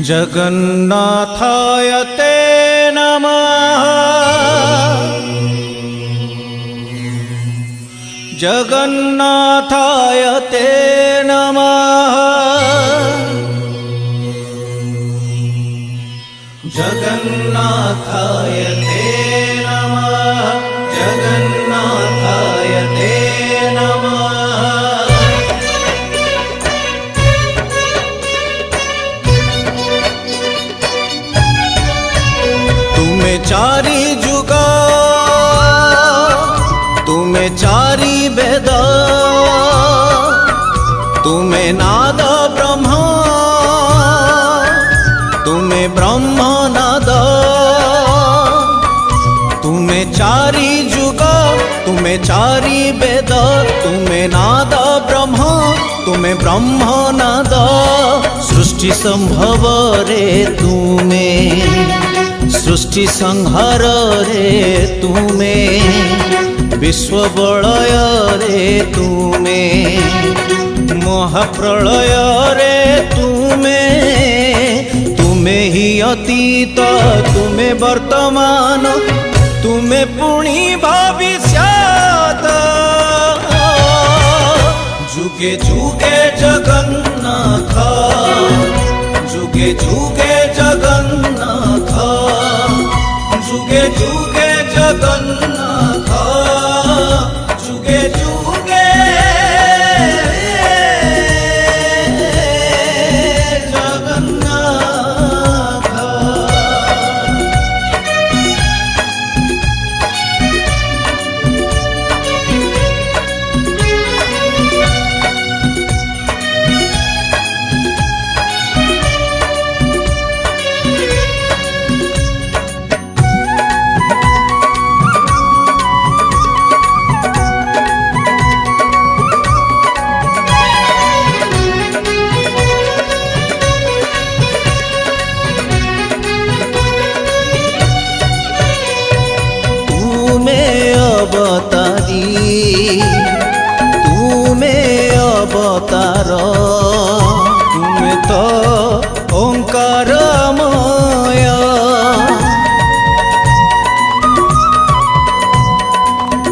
जगन्नाथाय ते नमः। जगन्नाथाय ते नमः। जगन्नाथाय ते नमः। जगन्नाथाय ते नमः। तुम्हें चारि जुग, तुम्हें चारि वेद, तुम्हें नाद ब्रह्म, तुम्हें ब्रह्म नाद। तुम्हें चारि जुग, तुम्हें चारि वेद, तुम्हें नाद ब्रह्म, तुम्हें ब्रह्म नाद। सृष्टि संभव रे तुम्हें, सृष्टि संहार रे तुम्हें, विश्व बलय रे तुम्हें, महाप्रलय रे तुम्हें। तुम्हें ही अतीत, तुम्हें वर्तमान, तुम्हें पुणी भविष्यत। जुगे जुगे जगन्नाथ, जुगे जुगे जगन्नाथ, जुगे जुगे जगन्नाथ, जुगे जुगे जगन्नाथ। अवतारी तुम्हें अवतार, तुम्हें तो ओंकारमय।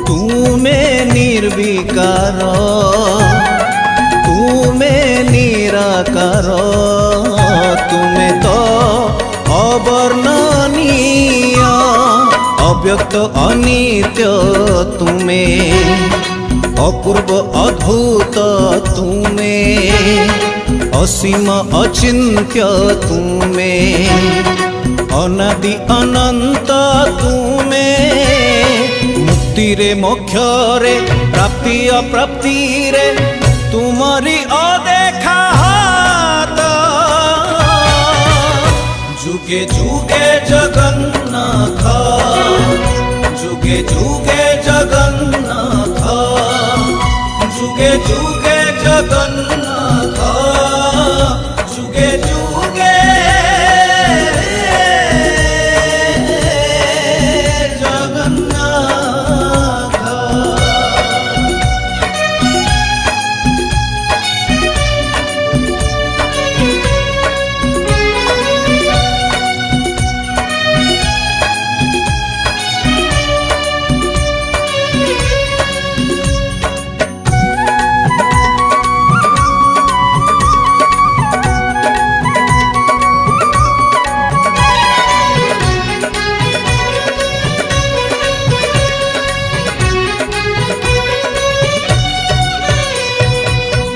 तुम्हें निर्विकार, तुम्हें निराकार, तुम्हें तो अवर्णनीय, अव्यक्त अनित्य तुम्हें, अपूर्व अद्भुत तुम्हें, असीम अचिन्त्य तुम्हें, अनादि अनंत तुम्हें। मुक्ति रे मोक्ष रे, प्राप्ति अप्राप्ति रे तुम्हारी अदेखा हाथ। जुगे जुगे जगन्नाथ, जुगे जुगे जगन्नाथ, जुगे जुगे जगन्नाथ, जुगे जुगे जगन्नाथ।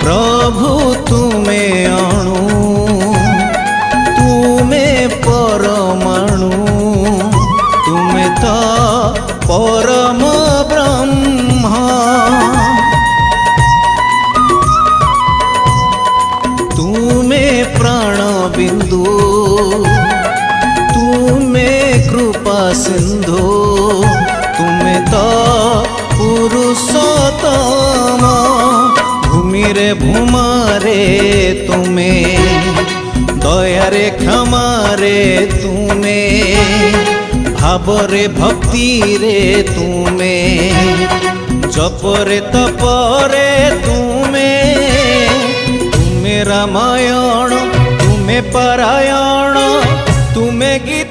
प्रभु तुम्हें अणु, तुम्हें परमाणु, तुम्हें तो परम ब्रह्म। तुम्हें प्राण बिंदु, तुम्हें कृपा सिंधु, तुम्हें तो पुरुषोत्तम। भूमि रे भूमा रे तुम्हें, दया रे क्षमा रे तुम्हें, भाव रे भक्ति रे तुम्हें, जप रे तप रे तुम्हें। तुम्हें रामायण, तुम्हें ପରାୟଣ ତୁମେ ଗୀ